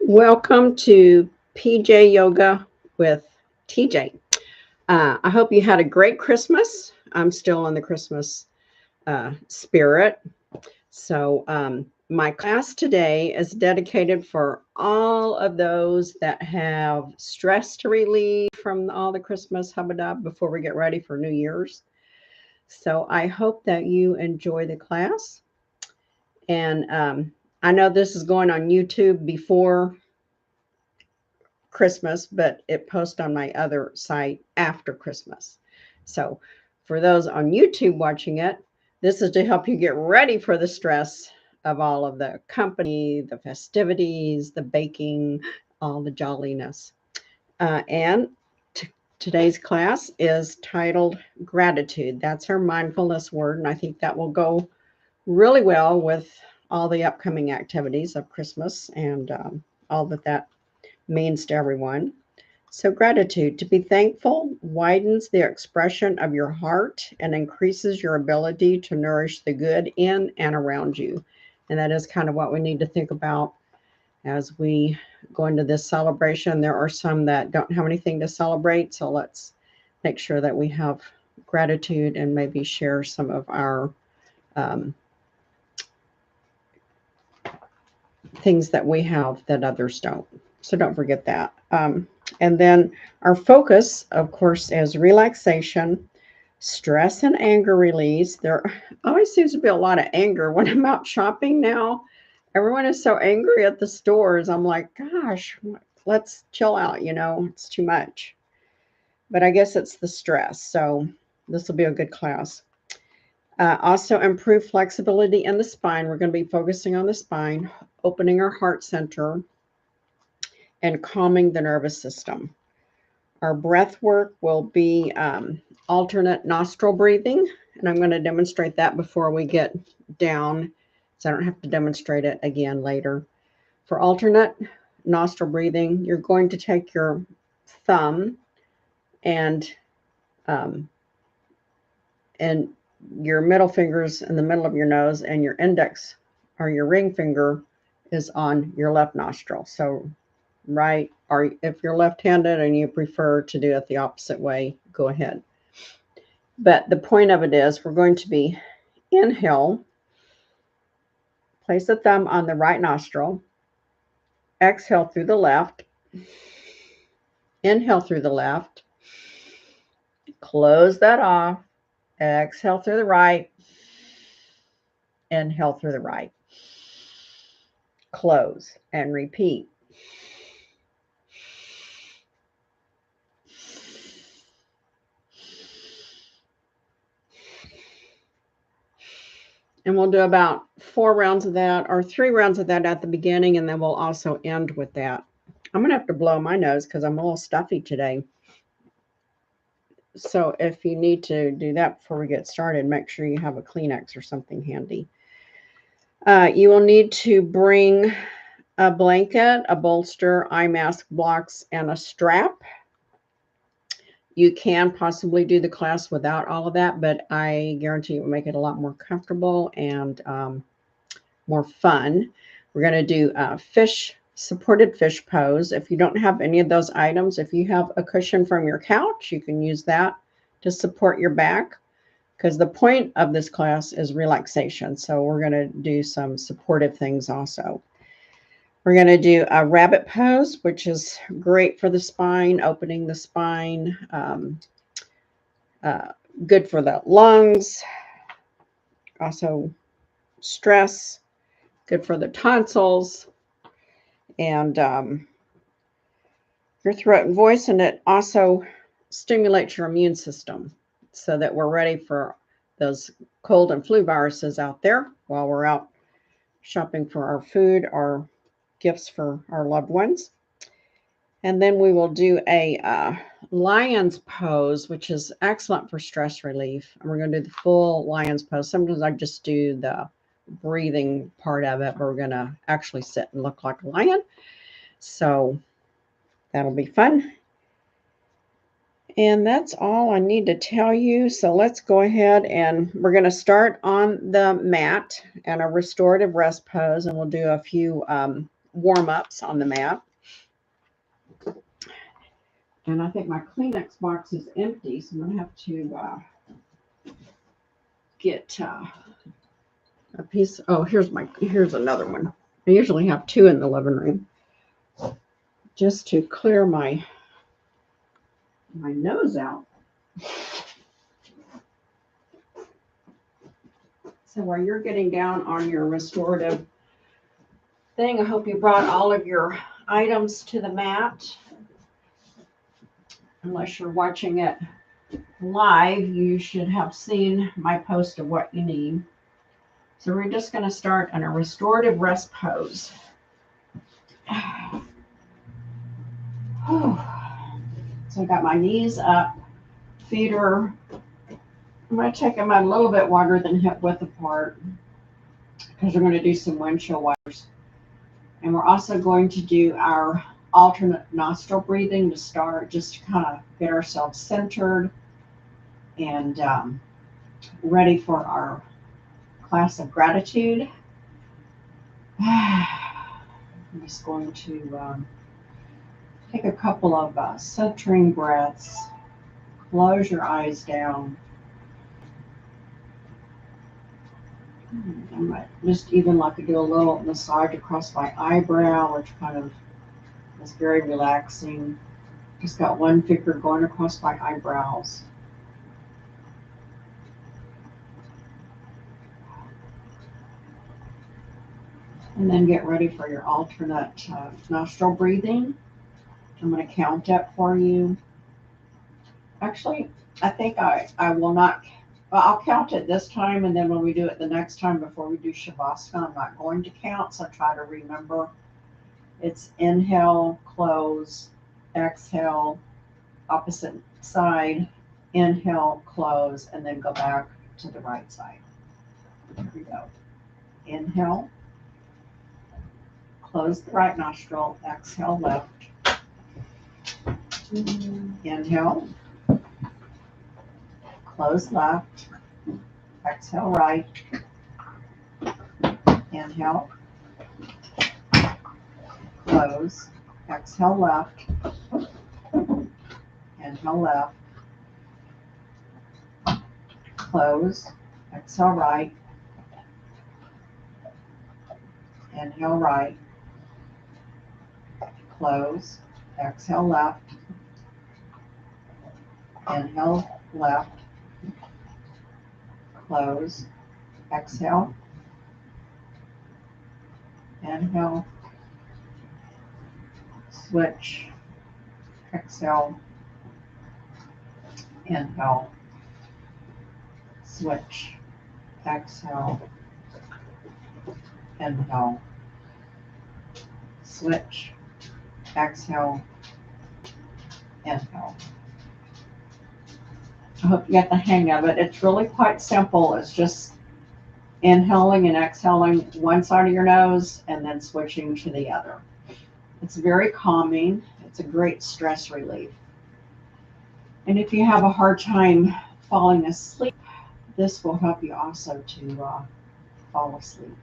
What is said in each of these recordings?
Welcome to PJ Yoga with TJ. I hope you had a great Christmas. I'm still in the Christmas spirit. So, my class today is dedicated for all of those that have stress to relieve from all the Christmas hubbub before we get ready for New Year's. So, I hope that you enjoy the class. And I know this is going on YouTube before Christmas, but it posts on my other site after Christmas. So for those on YouTube watching it, this is to help you get ready for the stress of all of the company, the festivities, the baking, all the jolliness. And today's class is titled Gratitude. That's our mindfulness word, and I think that will go really well with all the upcoming activities of Christmas and all that means to everyone. So, gratitude, to be thankful, widens the expression of your heart and increases your ability to nourish the good in and around you. And that is kind of what we need to think about as we go into this celebration. There are some that don't have anything to celebrate. So, let's make sure that we have gratitude and maybe share some of our um, things that we have that others don't. So don't forget that. And then our focus, of course, is relaxation, stress and anger release. There always seems to be a lot of anger when I'm out shopping now. Everyone is so angry at the stores. I'm like, gosh, let's chill out. It's too much. But I guess it's the stress. So this will be a good class. Also, improve flexibility in the spine. We're going to be focusing on the spine, opening our heart center, and calming the nervous system. Our breath work will be alternate nostril breathing, and I'm going to demonstrate that before we get down, so I don't have to demonstrate it again later. For alternate nostril breathing, you're going to take your thumb and um, and your middle fingers in the middle of your nose, and your index or your ring finger is on your left nostril. So right, or if you're left-handed and you prefer to do it the opposite way, go ahead. But the point of it is we're going to be inhale, place the thumb on the right nostril, exhale through the left, inhale through the left, close that off, exhale through the right, inhale through the right, close, and repeat. And we'll do about 4 rounds of that, or 3 rounds of that at the beginning, and then we'll also end with that. I'm going to have to blow my nose because I'm a little stuffy today. So if you need to do that before we get started, make sure you have a Kleenex or something handy. You will need to bring a blanket, a bolster, eye mask blocks, and a strap. You can possibly do the class without all of that, but I guarantee it will make it a lot more comfortable and more fun. We're going to do a supported fish pose. If you don't have any of those items, if you have a cushion from your couch, you can use that to support your back, because the point of this class is relaxation. So we're going to do some supportive things also. We're going to do a rabbit pose, which is great for the spine, opening the spine, good for the lungs, also stress, good for the tonsils, and your throat and voice, and it also stimulates your immune system so that we're ready for those cold and flu viruses out there while we're out shopping for our food or gifts for our loved ones. And then we will do a lion's pose, which is excellent for stress relief. And we're going to do the full lion's pose. Sometimes I just do the breathing part of it, but we're going to actually sit and look like a lion. So that'll be fun. And that's all I need to tell you. So let's go ahead, and we're going to start on the mat and a restorative rest pose. And we'll do a few warm-ups on the mat. And I think my Kleenex box is empty, so I'm going to have to get a piece. Oh, here's another one. I usually have two in the living room, just to clear my nose out. So while you're getting down on your restorative thing, I hope you brought all of your items to the mat. Unless you're watching it live, you should have seen my post of what you need. So we're just going to start in a restorative rest pose. So I got my knees up, feet are, I'm going to take them a little bit wider than hip width apart because we're going to do some windshield wipers. And we're also going to do our alternate nostril breathing to start, just to kind of get ourselves centered and ready for our class of gratitude. I'm just going to take a couple of centering breaths. Close your eyes down. I might just even like to do a little massage across my eyebrow, which kind of is very relaxing. Just got one finger going across my eyebrows. And then get ready for your alternate nostril breathing. I'm going to count up for you. Actually, I think I will not. Well, I'll count it this time, and then when we do it the next time before we do Shavasana, I'm not going to count, so try to remember. It's inhale, close, exhale, opposite side, inhale, close, and then go back to the right side. Here we go. Inhale, close the right nostril, exhale left. Inhale, close left, exhale right. Inhale, close, exhale left, inhale left, close, exhale right, inhale right, close, exhale left, inhale left, close, exhale, inhale, switch, exhale, inhale, switch, exhale, inhale, switch, exhale, inhale. I hope you get the hang of it. It's really quite simple. It's just inhaling and exhaling one side of your nose and then switching to the other. It's very calming. It's a great stress relief. And if you have a hard time falling asleep, this will help you also to fall asleep.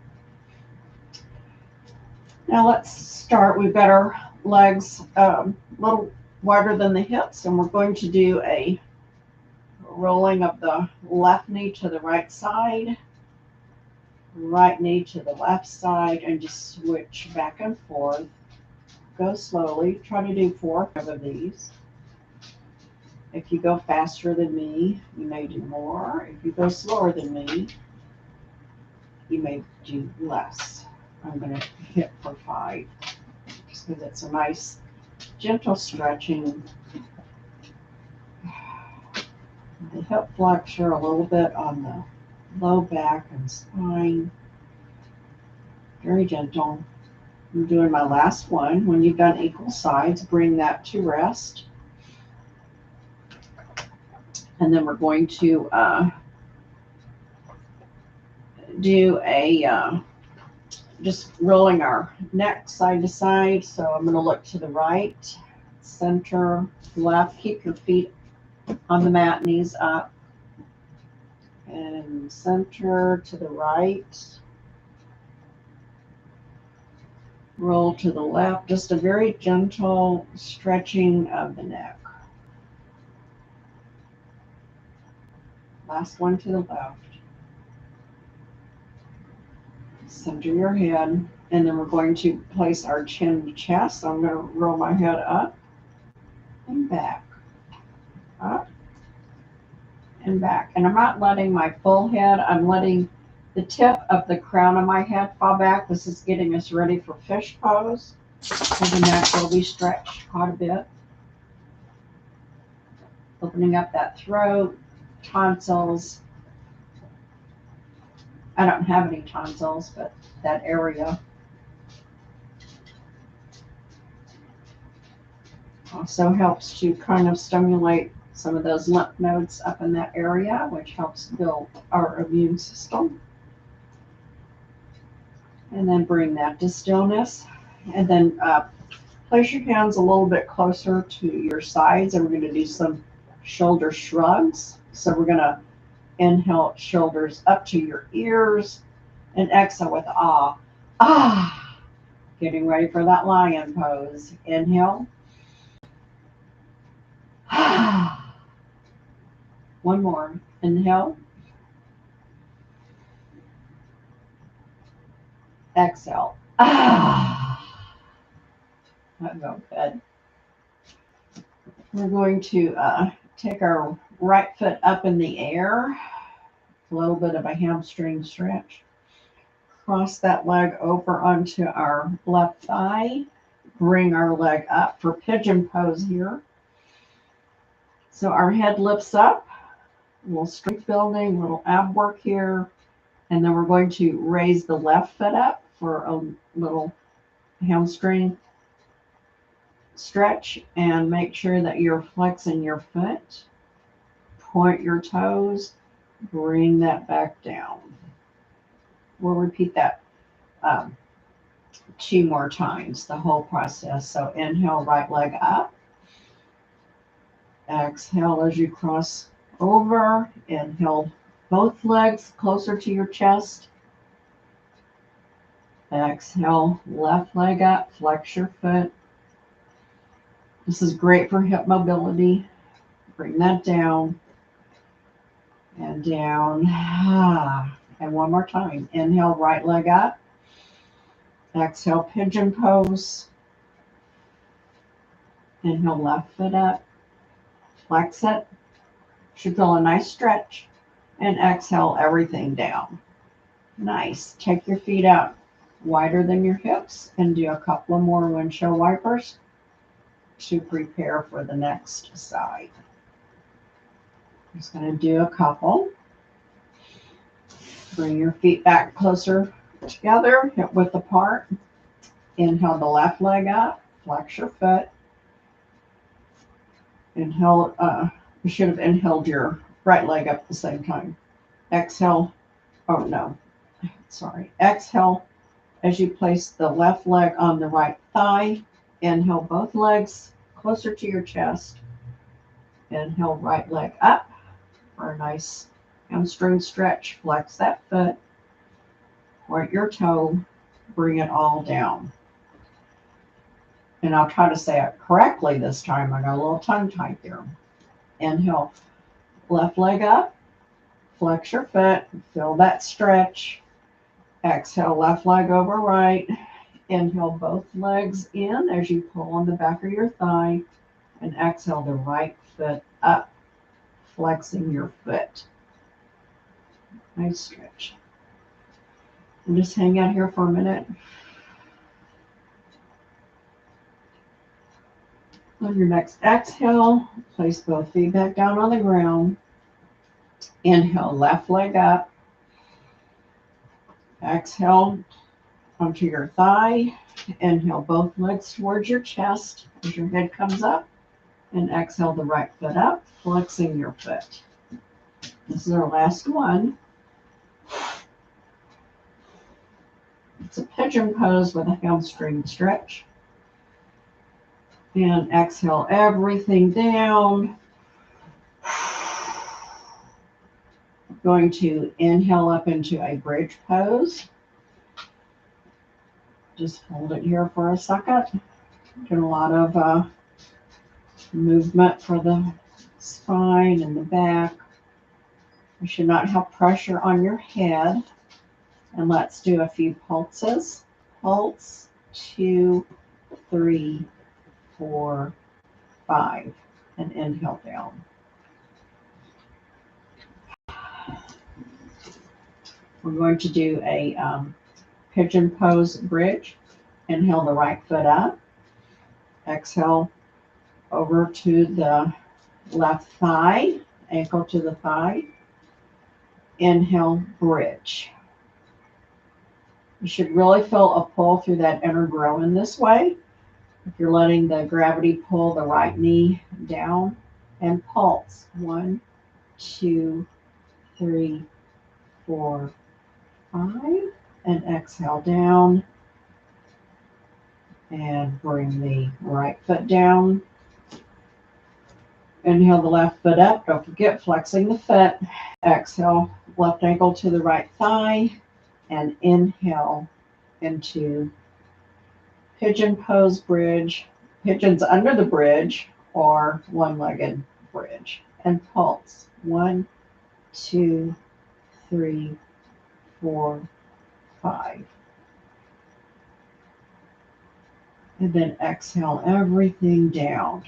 Now let's start. We've got our legs a little wider than the hips, and we're going to do a rolling of the left knee to the right side, right knee to the left side, and just switch back and forth. Go slowly. Try to do 4 of these. If you go faster than me, you may do more. If you go slower than me, you may do less. I'm going to hit for 5 just because it's a nice, gentle stretching. The hip flexor a little bit on the low back and spine. Very gentle. I'm doing my last one. When you've done equal sides, bring that to rest. And then we're going to do a just rolling our neck side to side. So I'm going to look to the right, center, left. Keep your feet on the mat, knees up. And center to the right. Roll to the left, just a very gentle stretching of the neck. Last one to the left. Center your head, and then we're going to place our chin to chest. So I'm going to roll my head up and back, up and back. And I'm not letting my full head, I'm letting the tip of the crown of my head fall back. This is getting us ready for fish pose. So the neck will be stretched quite a bit. Opening up that throat, tonsils. I don't have any tonsils, but that area. Also helps to kind of stimulate some of those lymph nodes up in that area, which helps build our immune system. And then bring that to stillness. And then place your hands a little bit closer to your sides, and we're going to do some shoulder shrugs. So we're going to inhale shoulders up to your ears and exhale with ah. Ah. Getting ready for that lion pose. Inhale. Ah. One more. Inhale. Exhale. Ah. That felt good. We're going to take our right foot up in the air. A little bit of a hamstring stretch. Cross that leg over onto our left thigh. Bring our leg up for pigeon pose here. So our head lifts up. A little strength building, a little ab work here. And then we're going to raise the left foot up for a little hamstring stretch, and make sure that you're flexing your foot. Point your toes, bring that back down. We'll repeat that 2 more times, the whole process. So inhale, right leg up. Exhale as you cross over. Inhale, both legs closer to your chest. Exhale, left leg up, flex your foot. This is great for hip mobility. Bring that down and down. And one more time. Inhale, right leg up. Exhale, pigeon pose. Inhale, left foot up. Flex it. Should feel a nice stretch. And exhale everything down. Nice. Take your feet out wider than your hips and do a couple of more windshield wipers to prepare for the next side. I'm just going to do a couple. Bring your feet back closer together, hip width apart. Inhale the left leg up, flex your foot. Inhale, you should have inhaled your right leg up at the same time. Exhale, oh no, sorry. Exhale as you place the left leg on the right thigh. Inhale both legs closer to your chest. Inhale right leg up for a nice hamstring stretch. Flex that foot. Point your toe. Bring it all down. And I'll try to say it correctly this time. I got a little tongue tied there. Inhale, left leg up. Flex your foot. Feel that stretch. Exhale, left leg over right. Inhale both legs in as you pull on the back of your thigh. And exhale the right foot up, flexing your foot. Nice stretch. And just hang out here for a minute. On your next exhale, place both feet back down on the ground. Inhale, left leg up. Exhale onto your thigh. Inhale both legs towards your chest as your head comes up. And exhale the right foot up, flexing your foot. This is our last one. It's a pigeon pose with a hamstring stretch. And exhale everything down. Going to inhale up into a bridge pose. Just hold it here for a second. Get a lot of movement for the spine and the back. You should not have pressure on your head. And let's do a few pulses. Pulse, 2, 3, 4, 5. And inhale down. We're going to do a pigeon pose bridge. Inhale the right foot up. Exhale over to the left thigh, ankle to the thigh. Inhale, bridge. You should really feel a pull through that inner groin this way. If you're letting the gravity pull the right knee down, and pulse. 1, 2, 3, 4, 5. And exhale down. And bring the right foot down. Inhale the left foot up. Don't forget flexing the foot. Exhale, left ankle to the right thigh. And inhale into pigeon pose bridge. Pigeons under the bridge or one-legged bridge. And pulse. 1, 2, 3, 4, 5. And then exhale everything down.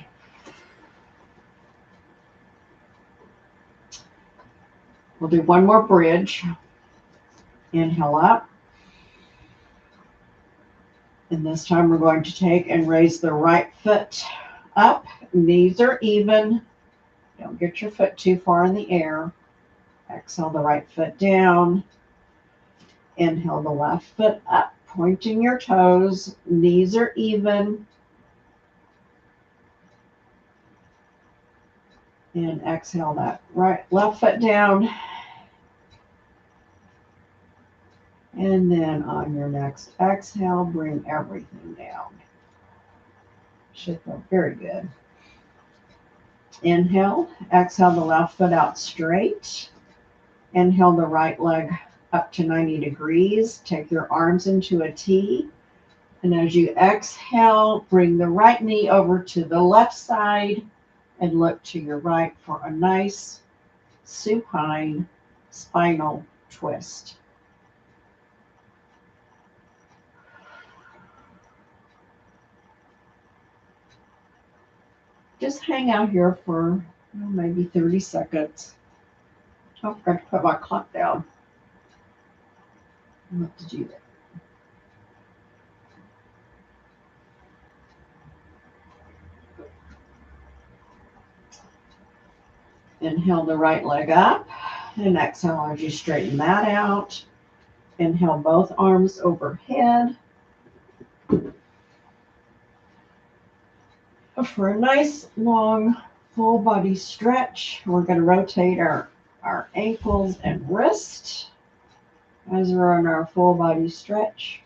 We'll do one more bridge. Inhale up. And this time we're going to take and raise the right foot up. Knees are even. Don't get your foot too far in the air. Exhale the right foot down. Inhale the left foot up, pointing your toes. Knees are even. And exhale that left foot down. And then on your next exhale, bring everything down. Should feel very good. Inhale, exhale the left foot out straight. Inhale the right leg up to 90 degrees. Take your arms into a T. And as you exhale, bring the right knee over to the left side and look to your right for a nice supine spinal twist. Just hang out here for maybe 30 seconds. Oh, I forgot to put my clock down. I'll have to do that. Inhale the right leg up and exhale as you straighten that out. Inhale both arms overhead. For a nice long full body stretch, we're going to rotate our ankles and wrist as we're on our full body stretch.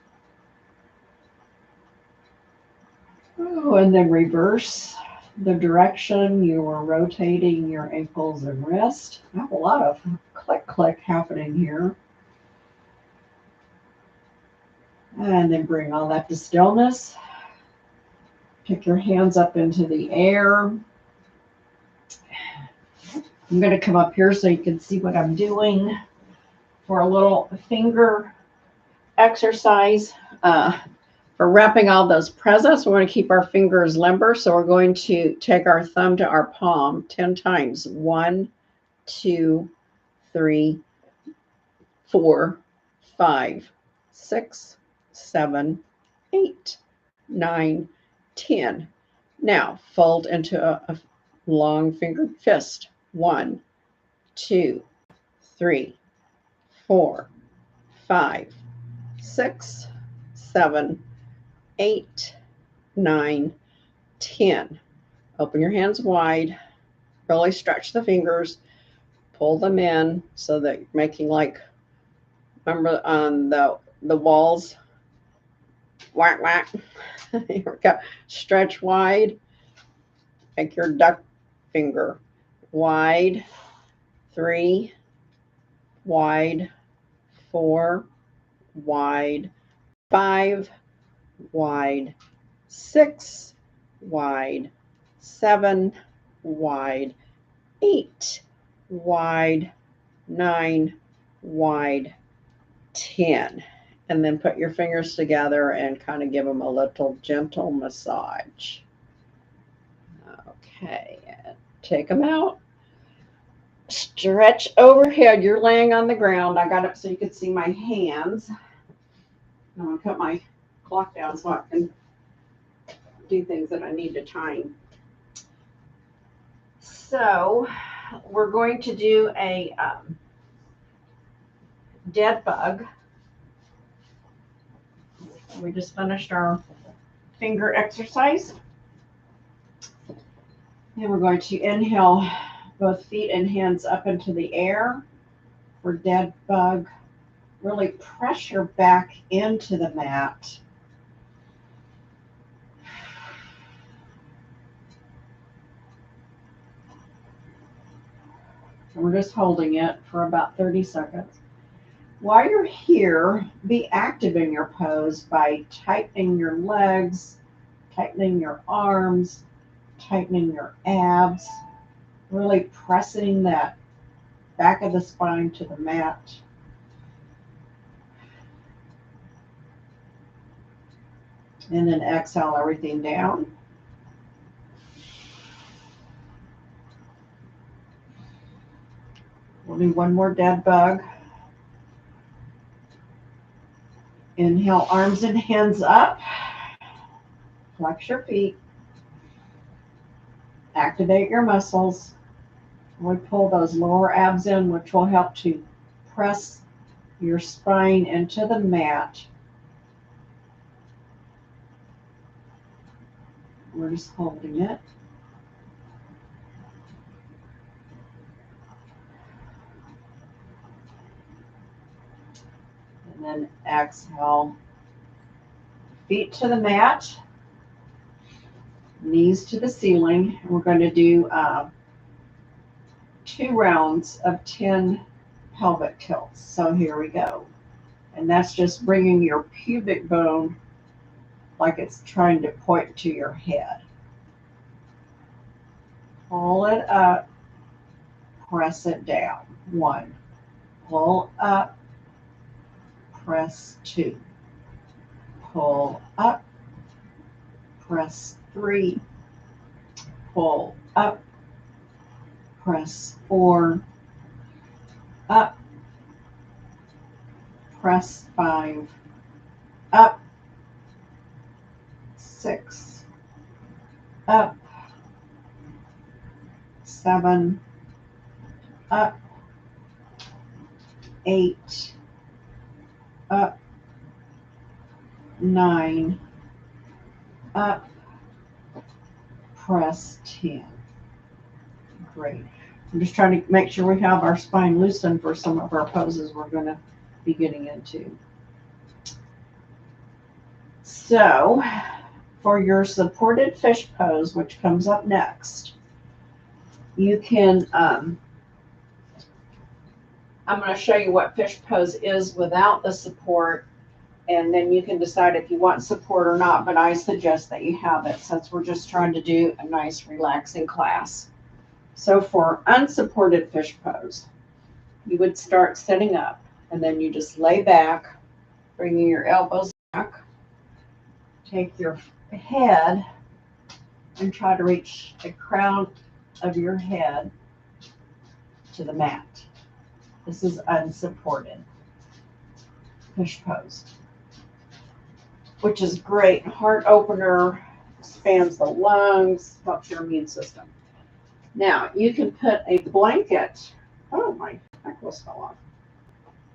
Oh, and then reverse the direction you are rotating your ankles and wrist. I have a lot of click happening here. And then bring all that to stillness. Pick your hands up into the air. I'm going to come up here so you can see what I'm doing for a little finger exercise. For wrapping all those presents, we want to keep our fingers limber. So we're going to take our thumb to our palm 10 times. 1, 2, 3, 4, 5, 6, 7, 8, 9, 10. Now fold into a long fingered fist. 1, 2, 3, 4, 5, 6, 7, 8, 9, 10. Open your hands wide. Really stretch the fingers. Pull them in so that you're making like, remember on the walls? Whack, whack. Here we go. Stretch wide. Make your duck finger wide. 3, wide. 4, wide. 5, wide, 6 wide, 7 wide, 8 wide, 9 wide, 10. And then put your fingers together and kind of give them a little gentle massage. Okay, and take them out. Stretch overhead. You're laying on the ground. I got up so you could see my hands. I'm going to put my clock down so I can do things that I need to time. So we're going to do a dead bug. We just finished our finger exercise. And we're going to inhale both feet and hands up into the air for dead bug. Really pressure back into the mat. And we're just holding it for about 30 seconds. While you're here, be active in your pose by tightening your legs, tightening your arms, tightening your abs, really pressing that back of the spine to the mat. And then exhale everything down. We'll do one more dead bug. Inhale, arms and hands up. Flex your feet. Activate your muscles. We pull those lower abs in, which will help to press your spine into the mat. We're just holding it. And then exhale. Feet to the mat. Knees to the ceiling. We're going to do 2 rounds of 10 pelvic tilts. So here we go. And that's just bringing your pubic bone like it's trying to point to your head. Pull it up, press it down. 1. Pull up, press 2. Pull up, press 3. Pull up, press 4. Up, press 5. Up, 6. Up, 7. Up, 8. Up, 9. Up, press 10. Great. I'm just trying to make sure we have our spine loosened for some of our poses we're going to be getting into. So for your supported fish pose, which comes up next, you can, I'm going to show you what fish pose is without the support, and then you can decide if you want support or not, but I suggest that you have it since we're just trying to do a nice relaxing class. So for unsupported fish pose, you would start sitting up, and then you just lay back, bringing your elbows back, take your head and try to reach the crown of your head to the mat. This is unsupported fish pose, which is great. Heart opener, expands the lungs, helps your immune system. Now, you can put a blanket. Oh, my necklace fell off.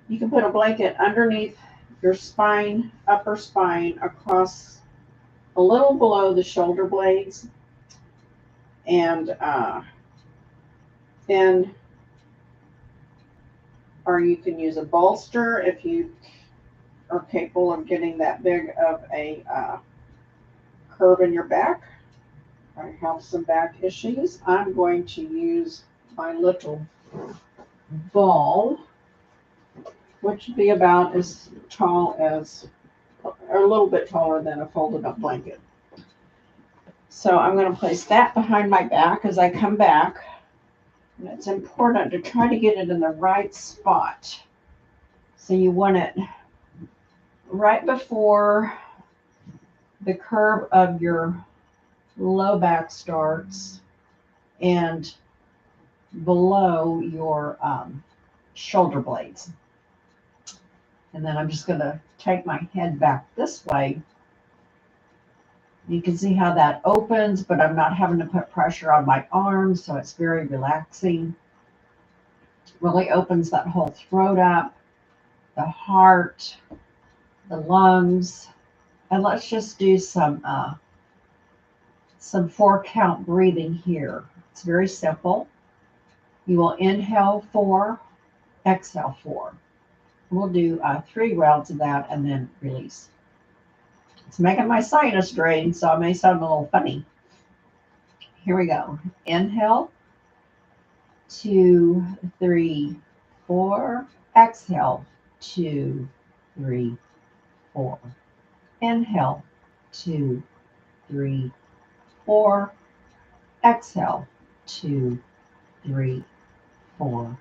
You can put a blanket underneath your spine, upper spine, across a little below the shoulder blades. And then, or you can use a bolster if you are capable of getting that big of a curve in your back. I have some back issues. I'm going to use my little ball, which would be about as tall as or a little bit taller than a folded up blanket. So I'm going to place that behind my back as I come back. And it's important to try to get it in the right spot. So you want it right before the curve of your low back starts and below your shoulder blades. And then I'm just going to take my head back this way. You can see how that opens, but I'm not having to put pressure on my arms, so it's very relaxing. Really opens that whole throat up, the heart, the lungs. And let's just do some 4-count breathing here. It's very simple. You will inhale 4, exhale 4. We'll do 3 rounds of that and then release. It's making my sinus drain, so I may sound a little funny. Here we go. Inhale, 2, 3, 4. Exhale, 2, 3, 4. Inhale, 2, 3, 4. Exhale, 2, 3, 4.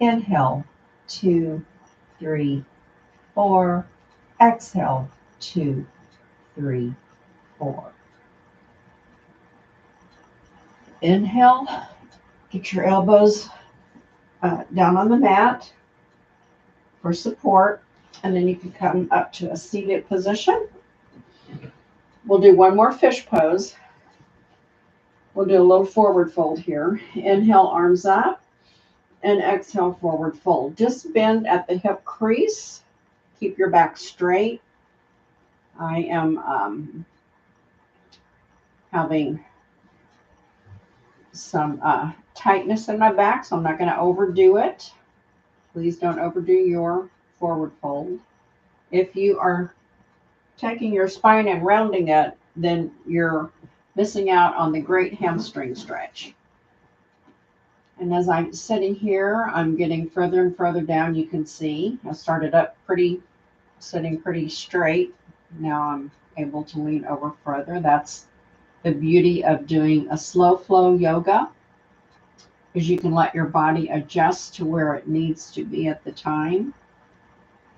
Inhale, 2, 3, 4. Exhale, 2, 3, 4. Inhale, get your elbows down on the mat for support, and then you can come up to a seated position. We'll do one more fish pose. We'll do a little forward fold here. Inhale, arms up, and exhale, forward fold. Just bend at the hip crease. Keep your back straight. I am having some tightness in my back, so I'm not going to overdo it. Please don't overdo your forward fold. If you are taking your spine and rounding it, then you're missing out on the great hamstring stretch. And as I'm sitting here, I'm getting further and further down. You can see I started up sitting pretty straight. Now I'm able to lean over further. That's the beauty of doing a slow flow yoga, is you can let your body adjust to where it needs to be at the time.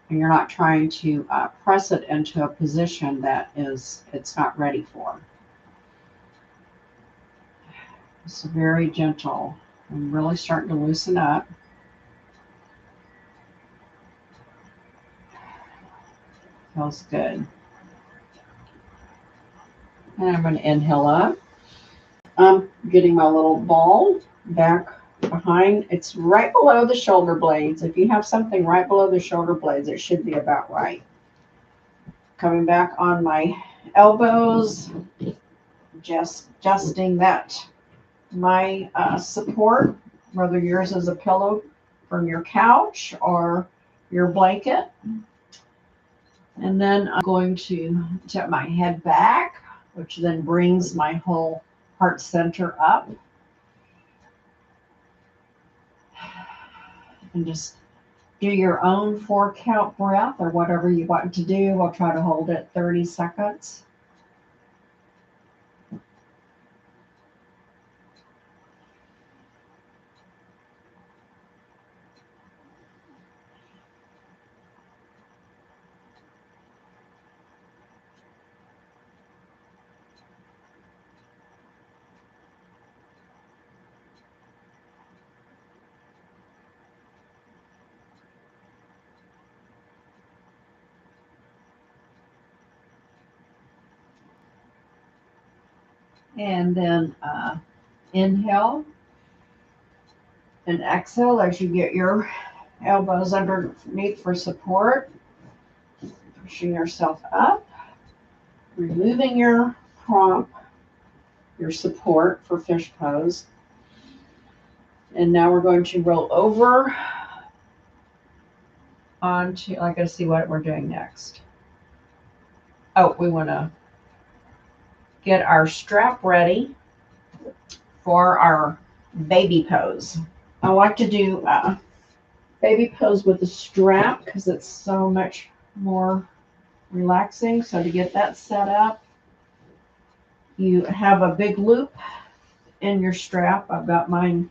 And you're not trying to press it into a position that it's not ready for. It's very gentle. I'm really starting to loosen up. Feels good. And I'm going to inhale up. I'm getting my little ball back behind. It's right below the shoulder blades. If you have something right below the shoulder blades, it should be about right. Coming back on my elbows, just adjusting that. My support, whether yours is a pillow from your couch or your blanket. And then I'm going to tip my head back, which then brings my whole heart center up. And just do your own 4-count breath or whatever you want to do. I'll try to hold it 30 seconds. And then inhale and exhale as you get your elbows underneath for support. Pushing yourself up, removing your prop, your support for fish pose. And now we're going to roll over onto, I gotta see what we're doing next. Oh, we want to get our strap ready for our baby pose. I like to do baby pose with the strap because it's so much more relaxing. So to get that set up, you have a big loop in your strap. I've got mine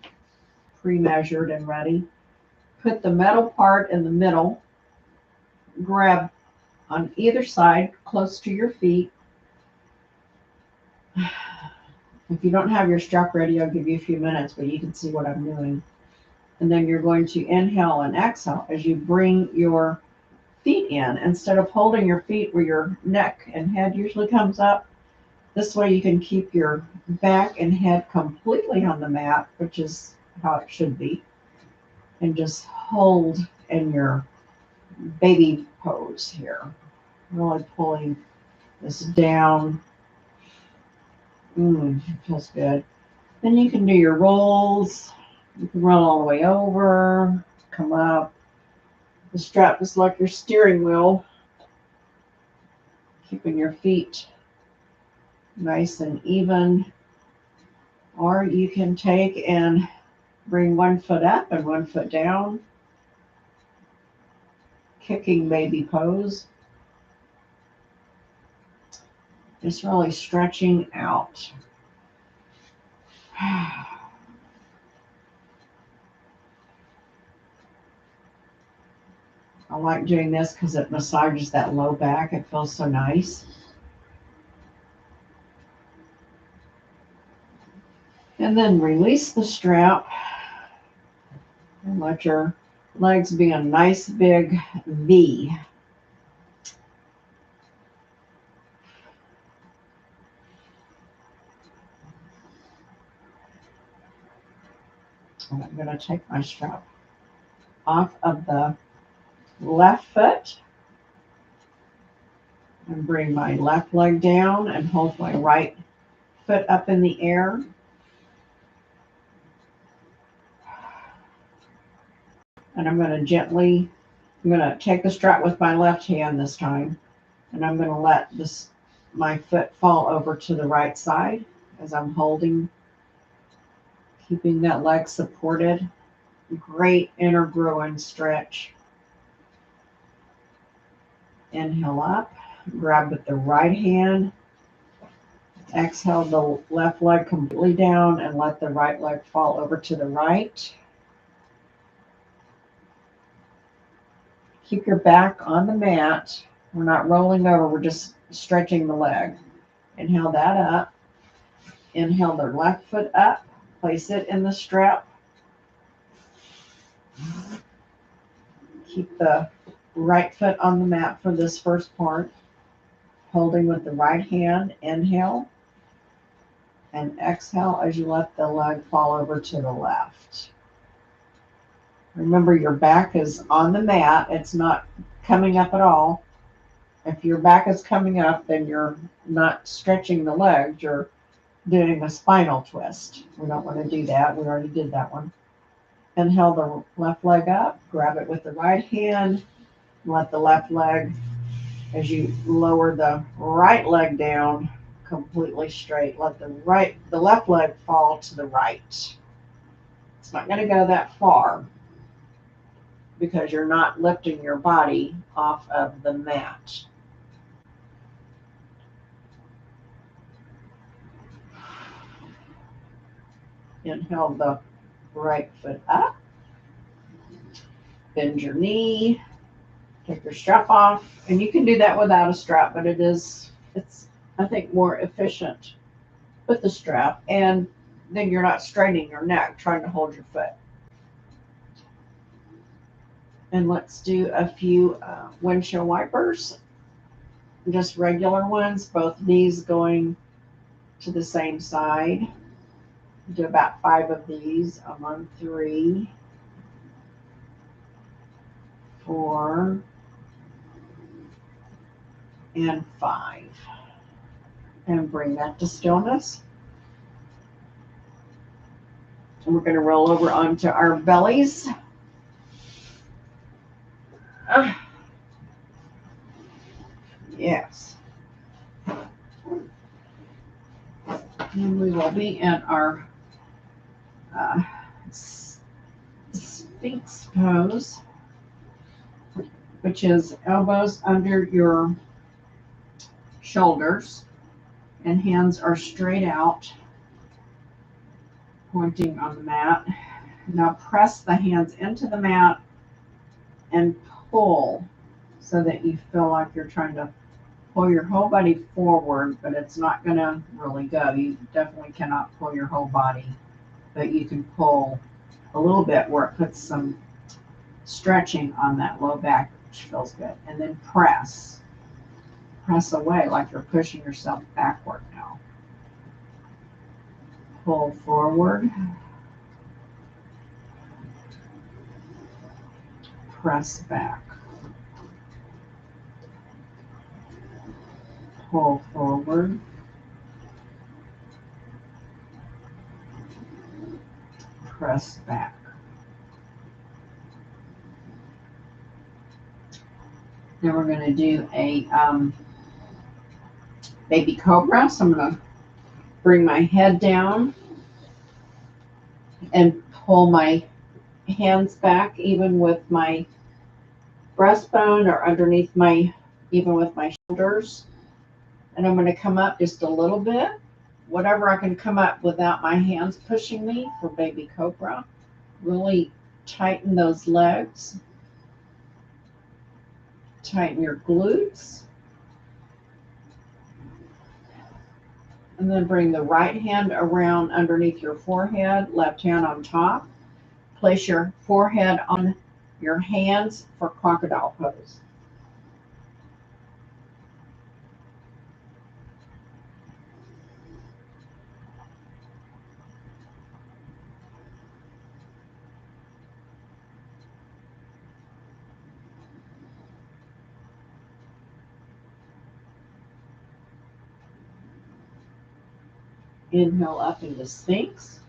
pre-measured and ready. Put the metal part in the middle. Grab on either side close to your feet. If you don't have your strap ready, I'll give you a few minutes, but you can see what I'm doing. And then you're going to inhale and exhale as you bring your feet in. Instead of holding your feet where your neck and head usually comes up, this way you can keep your back and head completely on the mat, which is how it should be. And just hold in your baby pose here. Really pulling this down. It feels good. Then you can do your rolls. You can roll all the way over, come up. The strap is like your steering wheel, keeping your feet nice and even. Or you can take and bring one foot up and one foot down. Kicking baby pose. Just really stretching out. I like doing this because it massages that low back. It feels so nice. And then release the strap and let your legs be a nice big V. And I'm going to take my strap off of the left foot and bring my left leg down and hold my right foot up in the air. And I'm going to take the strap with my left hand this time, and I'm going to let my foot fall over to the right side as I'm holding, keeping that leg supported. Great inner groin stretch. Inhale up, grab with the right hand. Exhale the left leg completely down and let the right leg fall over to the right. Keep your back on the mat. We're not rolling over, we're just stretching the leg. Inhale that up. Inhale the left foot up. Place it in the strap. Keep the right foot on the mat for this first part. Holding with the right hand. Inhale. And exhale as you let the leg fall over to the left. Remember, your back is on the mat. It's not coming up at all. If your back is coming up, then you're not stretching the legs. You're doing a spinal twist. We don't want to do that. We already did that one. Inhale the left leg up. Grab it with the right hand. Let the left leg, as you lower the right leg down, completely straight. Let the left leg fall to the right. It's not going to go that far because you're not lifting your body off of the mat. Inhale the right foot up. Bend your knee. Take your strap off. And you can do that without a strap, but it's I think more efficient with the strap. And then you're not straining your neck trying to hold your foot. And let's do a few windshield wipers. Just regular ones, both knees going to the same side. Do about 5 of these. I'm on 3, 4, and 5. And bring that to stillness. And we're going to roll over onto our bellies. Yes. And we will be in our Sphinx pose, which is elbows under your shoulders, and hands are straight out, pointing on the mat. Now press the hands into the mat and pull so that you feel like you're trying to pull your whole body forward, but it's not going to really go. You definitely cannot pull your whole body, but you can pull a little bit where it puts some stretching on that low back, which feels good. And then press. Press away like you're pushing yourself backward now. Pull forward. Press back. Pull forward. Press back. Then we're going to do a baby cobra. So I'm going to bring my head down and pull my hands back, even with my breastbone or underneath my, even with my shoulders. And I'm going to come up just a little bit, whatever I can come up without my hands pushing me for baby cobra. Really tighten those legs. Tighten your glutes. And then bring the right hand around underneath your forehead, left hand on top. Place your forehead on your hands for crocodile pose. Inhale up into Sphinx.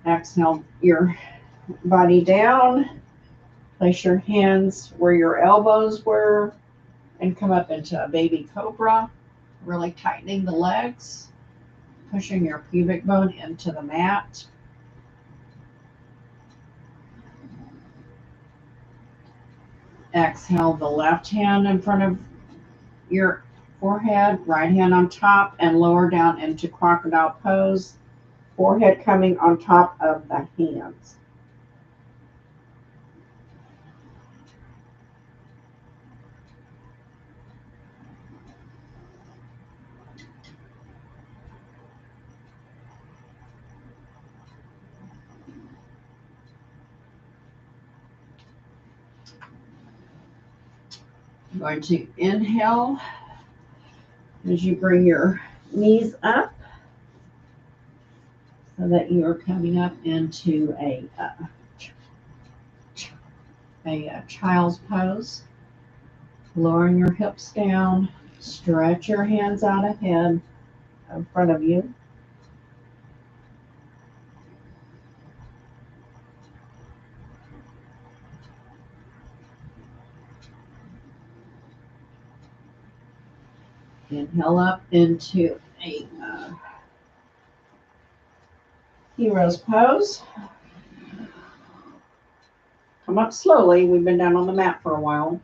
Exhale your body down. Place your hands where your elbows were and come up into a baby cobra. Really tightening the legs, pushing your pubic bone into the mat. Exhale the left hand in front of your forehead, right hand on top, and lower down into crocodile pose. Forehead coming on top of the hands. I'm going to inhale as you bring your knees up so that you are coming up into a child's pose. Lowering your hips down, stretch your hands out ahead in front of you. Inhale up into a hero's pose. Come up slowly. We've been down on the mat for a while.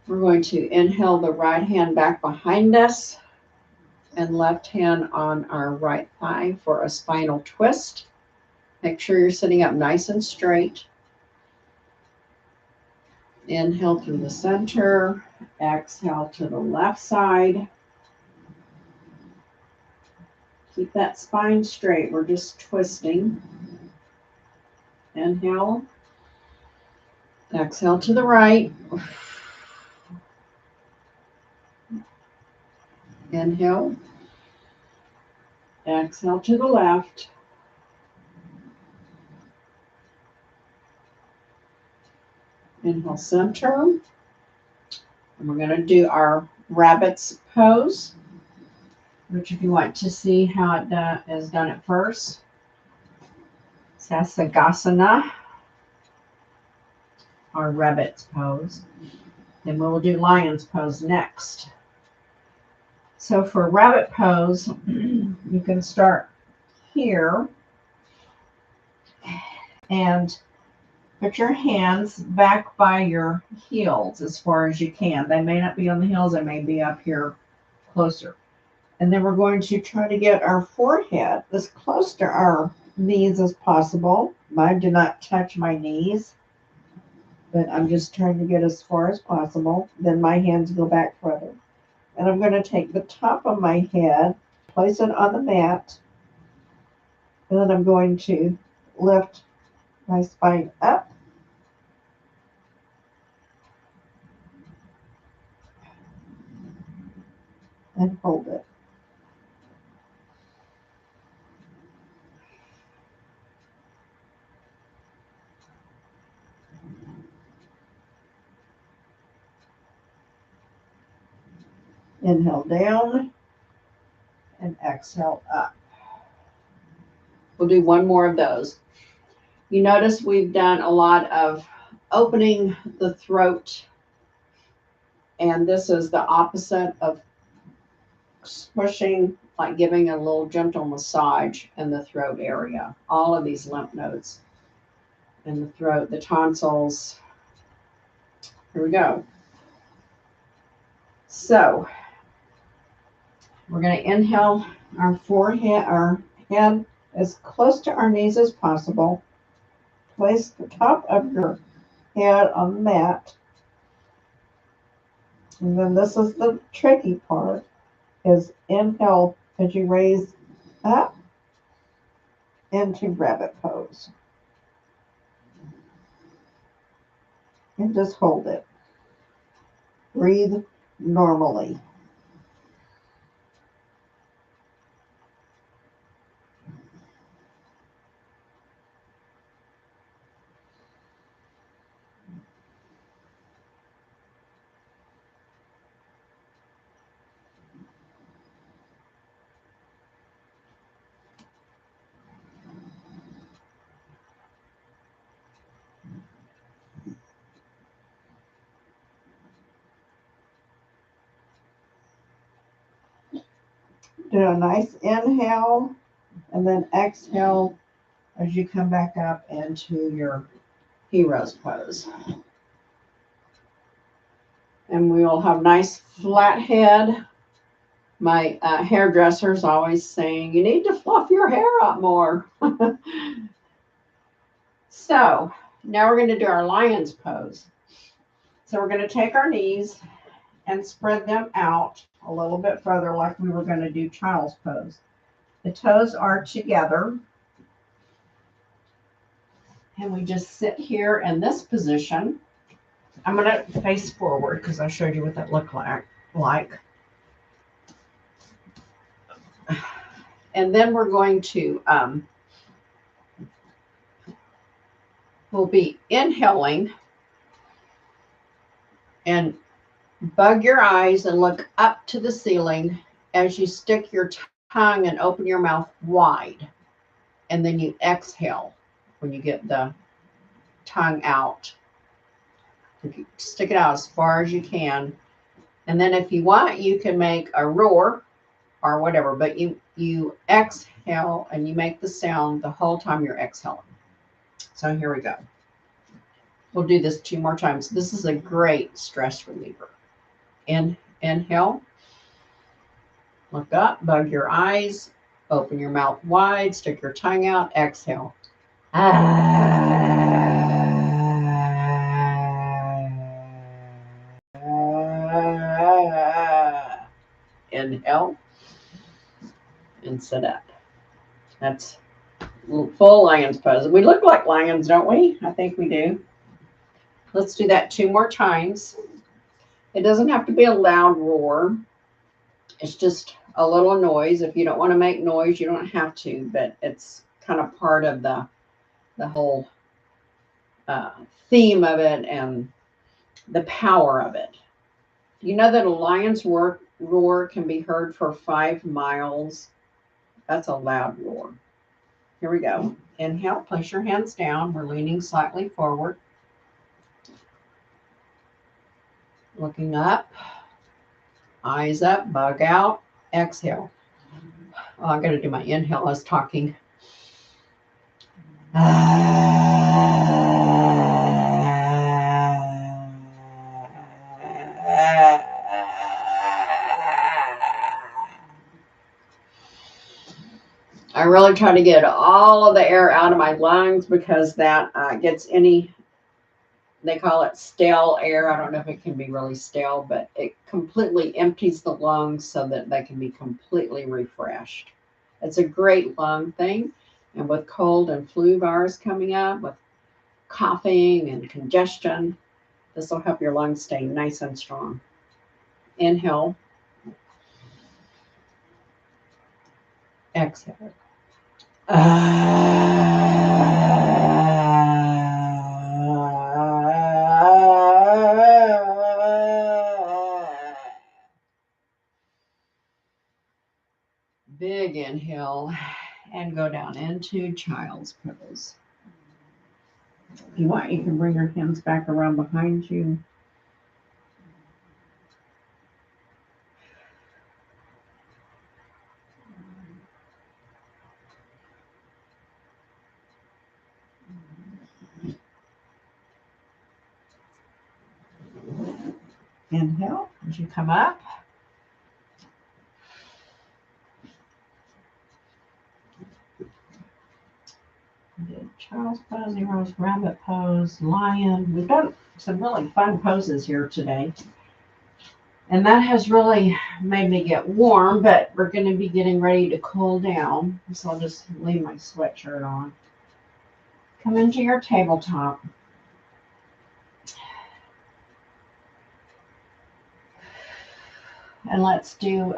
We're going to inhale the right hand back behind us and left hand on our right thigh for a spinal twist. Make sure you're sitting up nice and straight. Inhale through the center. Exhale to the left side. Keep that spine straight. We're just twisting. Inhale. Exhale to the right. Inhale. Exhale to the left. Inhale, center. And we're going to do our rabbit's pose, which if you want to see how it is done at first, Sasagasana. our rabbit's pose. Then we'll do lion's pose next. So for rabbit pose, you can start here and put your hands back by your heels as far as you can. They may not be on the heels, they may be up here closer. And then we're going to try to get our forehead as close to our knees as possible. Mine do not touch my knees, but I'm just trying to get as far as possible. Then my hands go back further. And I'm going to take the top of my head, place it on the mat, and then I'm going to lift my spine up and hold it. Inhale down and exhale up. We'll do one more of those. You notice we've done a lot of opening the throat, and this is the opposite of pushing, like giving a little gentle massage in the throat area. All of these lymph nodes in the throat, the tonsils. Here we go. So we're going to inhale our forehead, our head as close to our knees as possible. Place the top of your head on the mat. And then this is the tricky part, is inhale as you raise up into rabbit pose. And just hold it. Breathe normally. Do a nice inhale and then exhale as you come back up into your hero's pose. And we will have nice flat head. My hairdresser's always saying, you need to fluff your hair up more. So now we're going to do our lion's pose. So we're going to take our knees and spread them out a little bit further like we were going to do child's pose. The toes are together. And we just sit here in this position. I'm going to face forward because I showed you what that looked like. And then we're going to, we'll be inhaling and bug your eyes and look up to the ceiling as you stick your tongue and open your mouth wide. And then you exhale when you get the tongue out. Stick it out as far as you can. And then if you want, you can make a roar or whatever, but you exhale and you make the sound the whole time you're exhaling. So here we go. We'll do this 2 more times. This is a great stress reliever. Inhale, look up, bug your eyes, open your mouth wide, stick your tongue out, exhale. Inhale and sit up. That's full lion's pose. We look like lions, don't we? I think we do. Let's do that 2 more times. It doesn't have to be a loud roar. It's just a little noise. If you don't want to make noise, you don't have to, but it's kind of part of the whole theme of it and the power of it. You know that a lion's roar can be heard for 5 miles. That's a loud roar. Here we go. Inhale, place your hands down. We're leaning slightly forward. Looking up, eyes up, bug out, exhale. Oh, I got to do my inhale. I was talking. I really try to get all of the air out of my lungs because that gets any, they call it stale air. I don't know if it can be really stale, but it completely empties the lungs so that they can be completely refreshed. It's a great lung thing. And with cold and flu virus coming up, with coughing and congestion, this will help your lungs stay nice and strong. Inhale. Exhale. Big inhale and go down into child's pose. If you want, you can bring your hands back around behind you. Inhale as you come up. Child's pose, hero's rabbit pose, lion. We've done some really fun poses here today. And that has really made me get warm, but we're going to be getting ready to cool down. So I'll just leave my sweatshirt on. Come into your tabletop. And let's do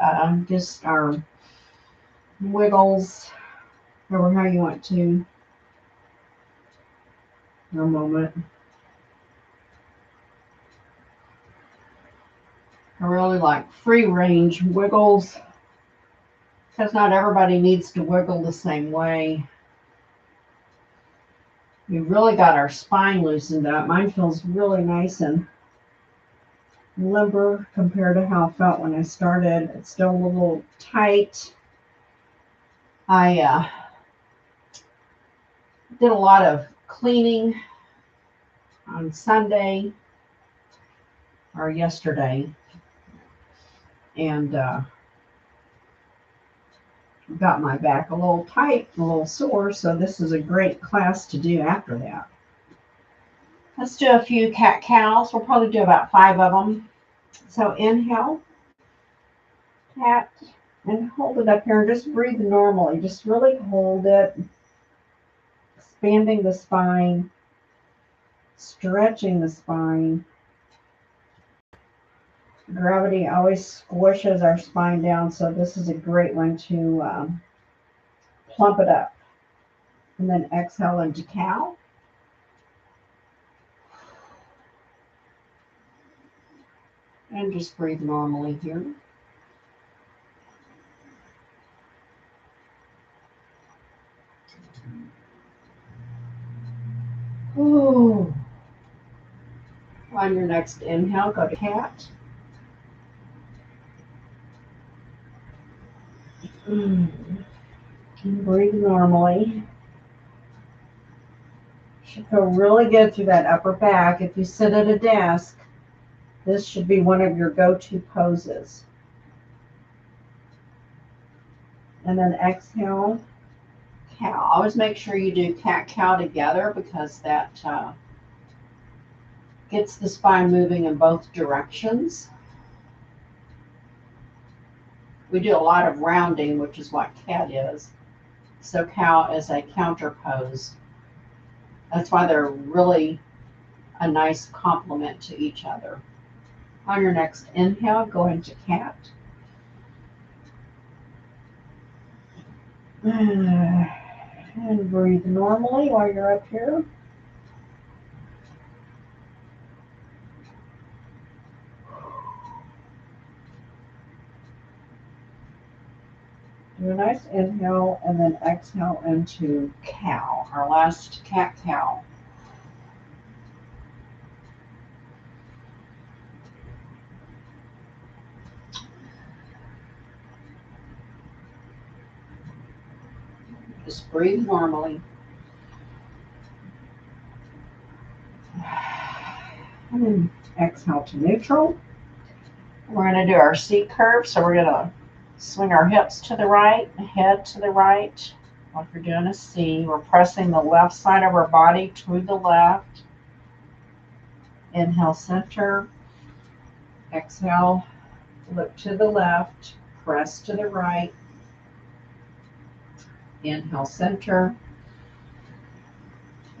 just our wiggles, or how you want to, for a moment. I really like free range wiggles because not everybody needs to wiggle the same way. We've really got our spine loosened up. Mine feels really nice and limber compared to how it felt when I started. It's still a little tight. I did a lot of cleaning on Sunday or yesterday, and got my back a little tight, a little sore, so this is a great class to do after that. Let's do a few cat-cows. We'll probably do about 5 of them. So inhale, cat, and hold it up here and just breathe normally. Just really hold it, expanding the spine, stretching the spine. Gravity always squishes our spine down, so this is a great one to plump it up. And then exhale into cow. And just breathe normally here. Ooh. On your next inhale, go to cat. And breathe normally. Should feel really good through that upper back. If you sit at a desk, this should be one of your go-to poses. And then exhale, cow. Always make sure you do cat-cow together because that gets the spine moving in both directions. We do a lot of rounding, which is what cat is. So cow is a counter pose. That's why they're really a nice complement to each other. On your next inhale, go into cat. And breathe normally while you're up here. Do a nice inhale and then exhale into cow, our last cat-cow. Just breathe normally. And then exhale to neutral. We're going to do our C curve. So we're going to swing our hips to the right, head to the right. Like we're doing a C. We're pressing the left side of our body to the left. Inhale, center. Exhale, look to the left. Press to the right. Inhale, center.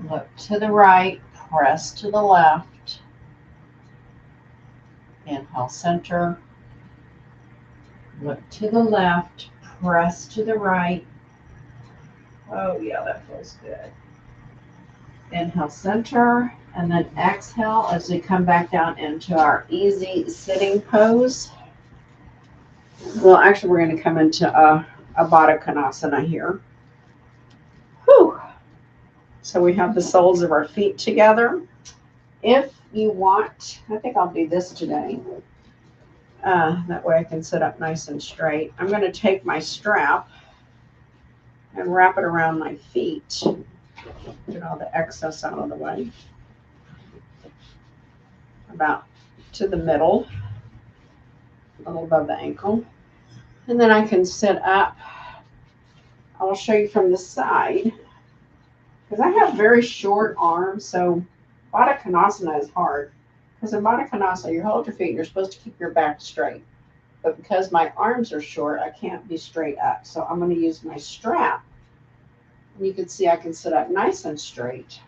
Look to the right. Press to the left. Inhale, center. Look to the left. Press to the right. Oh, yeah, that feels good. Inhale, center, and then exhale as we come back down into our easy sitting pose. Well, actually, we're going to come into a Baddha Konasana here. Whew. So we have the soles of our feet together. If you want, I think I'll do this today. That way I can sit up nice and straight. I'm going to take my strap and wrap it around my feet. Get all the excess out of the way. About to the middle, a little above the ankle. And then I can sit up. I'll show you from the side. Because I have very short arms, so Baddha Konasana is hard. Because in Baddha Konasana, you hold your feet and you're supposed to keep your back straight. But because my arms are short, I can't be straight up. So I'm going to use my strap. And you can see I can sit up nice and straight.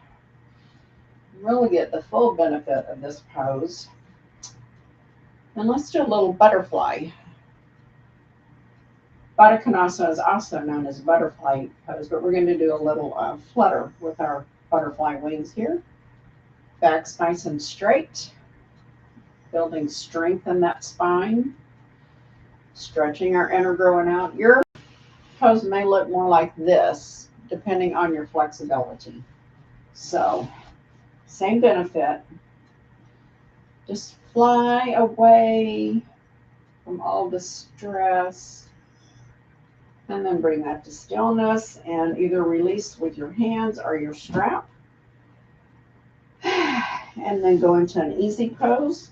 Really get the full benefit of this pose. And let's do a little butterfly. Baddha Konasana is also known as butterfly pose, but we're going to do a little flutter with our butterfly wings here. Back's nice and straight. Building strength in that spine. Stretching our inner growing out. Your pose may look more like this, depending on your flexibility. So, same benefit. Just fly away from all the stress. And then bring that to stillness and either release with your hands or your strap. And then go into an easy pose.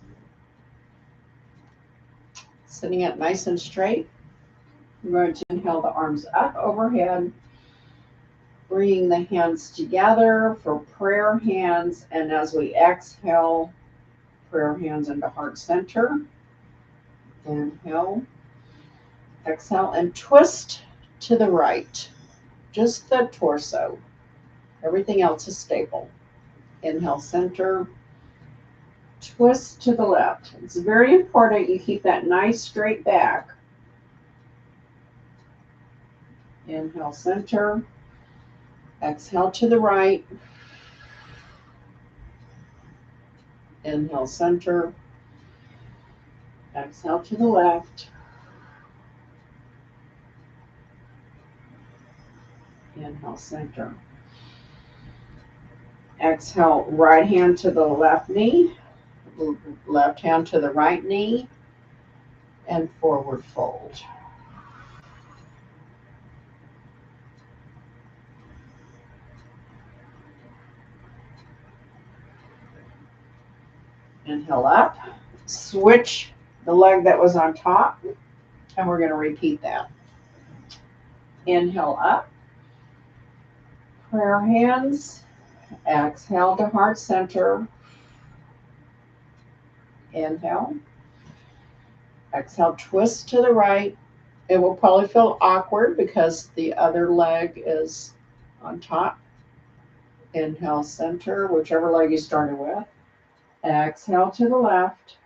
Sitting up nice and straight. I'm going to inhale the arms up overhead. Bringing the hands together for prayer hands. And as we exhale, prayer hands into heart center. Inhale. Exhale and twist to the right. Just the torso. Everything else is stable. Inhale, center. Twist to the left. It's very important you keep that nice straight back. Inhale, center. Exhale to the right. Inhale, center. Exhale to the left. Inhale, center. Exhale, right hand to the left knee. Left hand to the right knee. And forward fold. Inhale up. Switch the leg that was on top. And we're going to repeat that. Inhale up. Prayer hands. Exhale to heart center. Inhale. Exhale, twist to the right. It will probably feel awkward because the other leg is on top. Inhale, center, whichever leg you started with. Exhale to the left.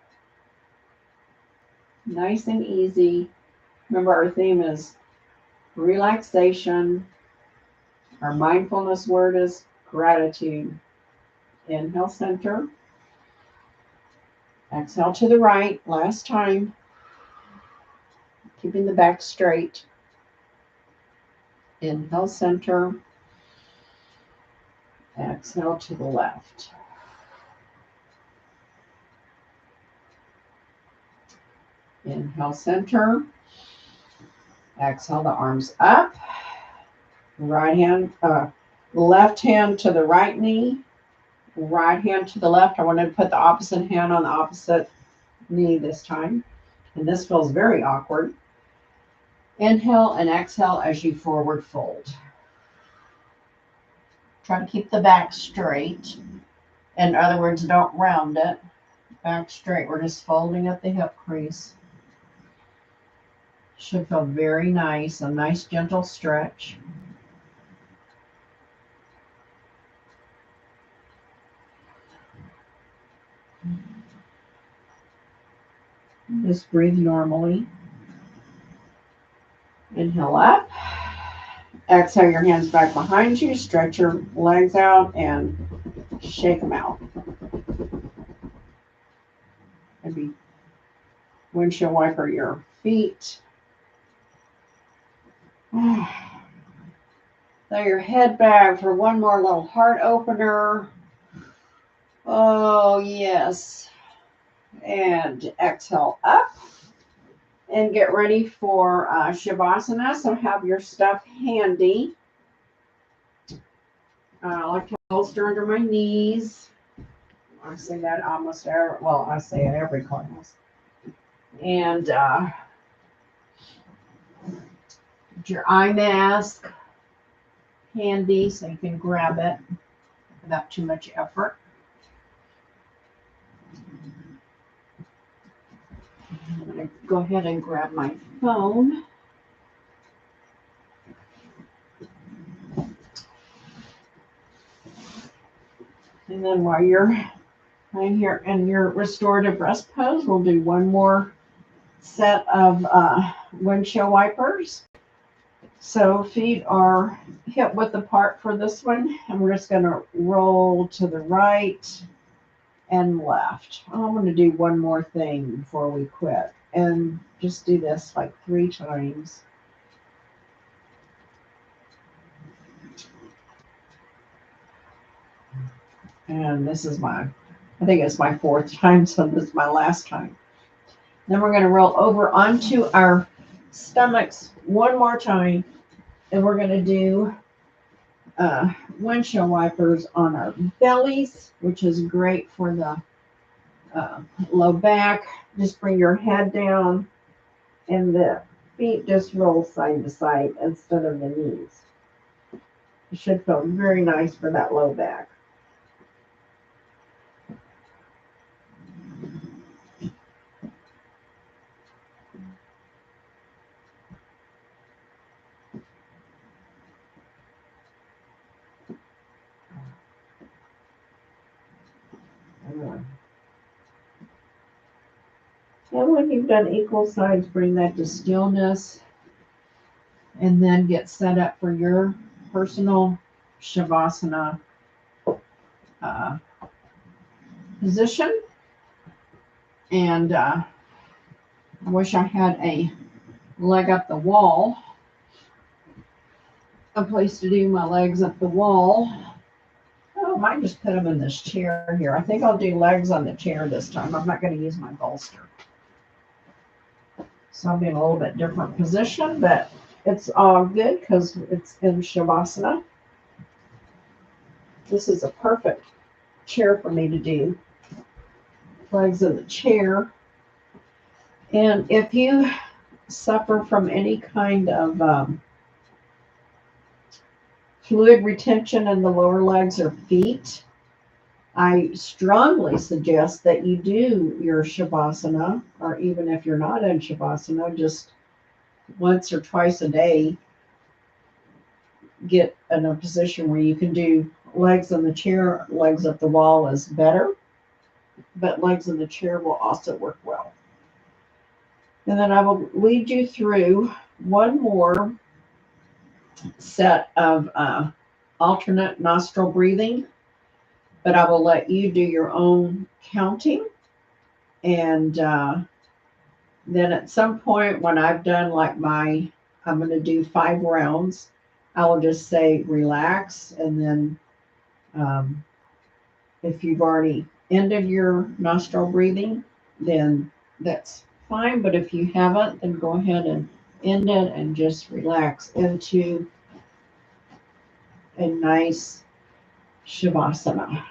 Nice and easy. Remember, our theme is relaxation. Our mindfulness word is gratitude. Inhale, center. Exhale to the right. Last time. Keeping the back straight. Inhale, center. Exhale to the left. Inhale, center. Exhale the arms up. Right hand, left hand to the right knee, right hand to the left. I wanted to put the opposite hand on the opposite knee this time. And this feels very awkward. Inhale and exhale as you forward fold. Try to keep the back straight. In other words, don't round it. Back straight. We're just folding at the hip crease. Should feel very nice. A nice gentle stretch. Just breathe normally. Inhale up. Exhale your hands back behind you. Stretch your legs out and shake them out. Maybe windshield wiper your feet. Throw your head back for one more little heart opener. Oh, yes. And exhale up. And get ready for Shavasana. So have your stuff handy. I like to bolster under my knees. I say that almost every, well, I say it every class. And get your eye mask handy so you can grab it without too much effort. I'm going to go ahead and grab my phone. And then while you're right here in your restorative rest pose, we'll do one more set of windshield wipers. So feet are hip width apart for this one. And we're just going to roll to the right and left. I'm going to do one more thing before we quit. And just do this like 3 times. And this is I think it's my 4th time, so this is my last time. Then we're going to roll over onto our stomachs one more time. And we're going to do windshield wipers on our bellies, which is great for the low back. Just bring your head down and the feet just roll side to side instead of the knees. It should feel very nice for that low back. And when you've done equal sides, bring that to stillness and then get set up for your personal Shavasana position. And I wish I had a leg up the wall, a place to do my legs up the wall. Oh, I might just put them in this chair here. I think I'll do legs on the chair this time. I'm not going to use my bolster. So I'll be in a little bit different position, but it's all good because it's in Shavasana. This is a perfect chair for me to do legs in the chair. And if you suffer from any kind of fluid retention in the lower legs or feet, I strongly suggest that you do your Shavasana, or even if you're not in Shavasana, just once or twice a day, get in a position where you can do legs in the chair. Legs up the wall is better, but legs in the chair will also work well. And then I will lead you through one more set of alternate nostril breathing, but I will let you do your own counting. And then at some point when I've done I'm going to do 5 rounds, I will just say relax. And then if you've already ended your nostril breathing, then that's fine. But if you haven't, then go ahead and end it and just relax into a nice Shavasana.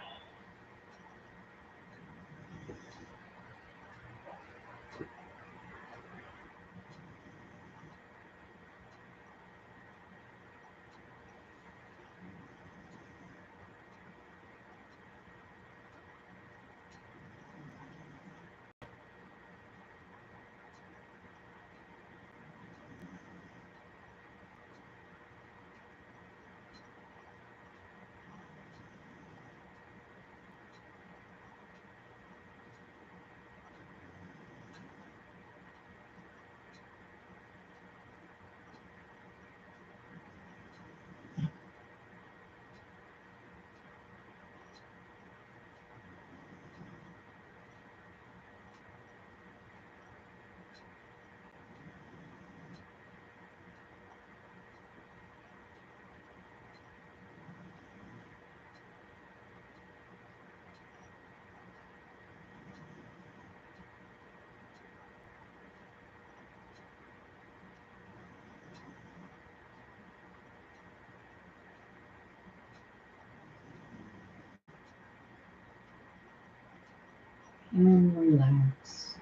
And relax.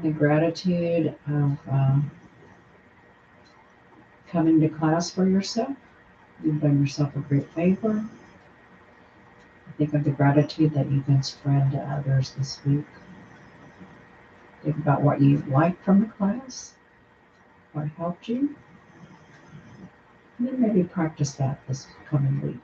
The gratitude of coming to class for yourself. You've done yourself a great favor. Think of the gratitude that you can spread to others this week. Think about what you liked from the class, what helped you, and then maybe practice that this coming week.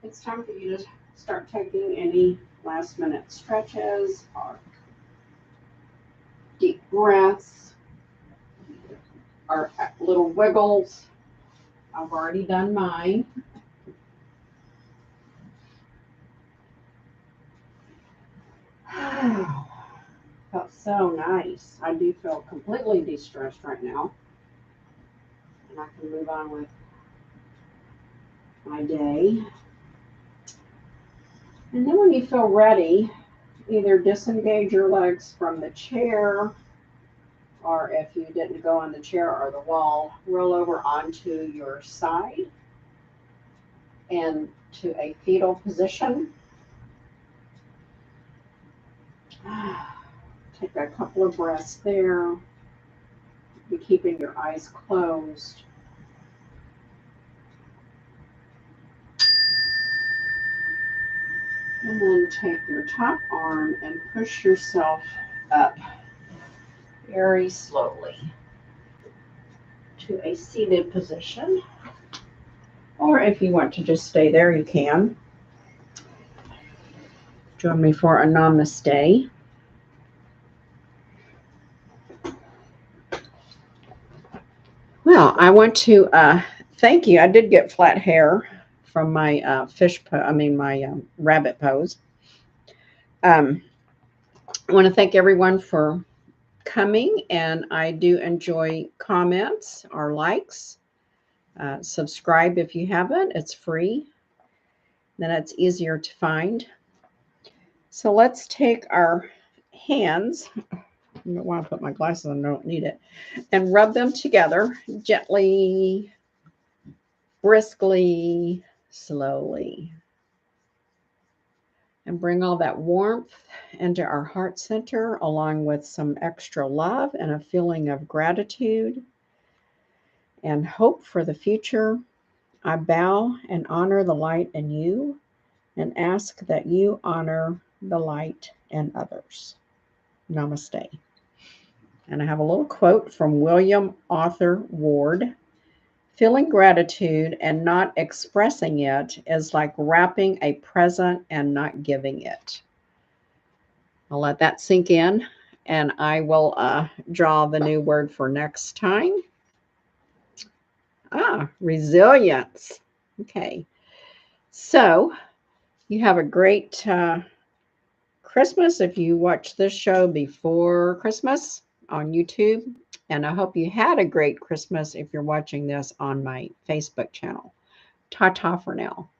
It's time for you to start taking any last minute stretches or deep breaths or little wiggles. I've already done mine. Felt so nice. I do feel completely de-stressed right now. And I can move on with my day. And then when you feel ready, either disengage your legs from the chair, or if you didn't go on the chair or the wall, roll over onto your side and to a fetal position. Take a couple of breaths there. Be keeping your eyes closed. And then take your top arm and push yourself up very slowly to a seated position. Or if you want to just stay there, you can. Join me for a namaste. Well, I want to thank you. I did get flat hair from my my rabbit pose. I want to thank everyone for coming, and I do enjoy comments or likes. Subscribe if you haven't. It's free. Then it's easier to find. So let's take our hands. I don't want to put my glasses on. I don't need it. And rub them together gently, briskly, slowly. And bring all that warmth into our heart center, along with some extra love and a feeling of gratitude and hope for the future. I bow and honor the light in you and ask that you honor the light in others. Namaste. And I have a little quote from William Arthur Ward. Feeling gratitude and not expressing it is like wrapping a present and not giving it. I'll let that sink in, and I will draw the new word for next time. Resilience. Okay. So you have a great Christmas if you watch this show before Christmas on YouTube. And I hope you had a great Christmas if you're watching this on my Facebook channel. Ta-ta for now.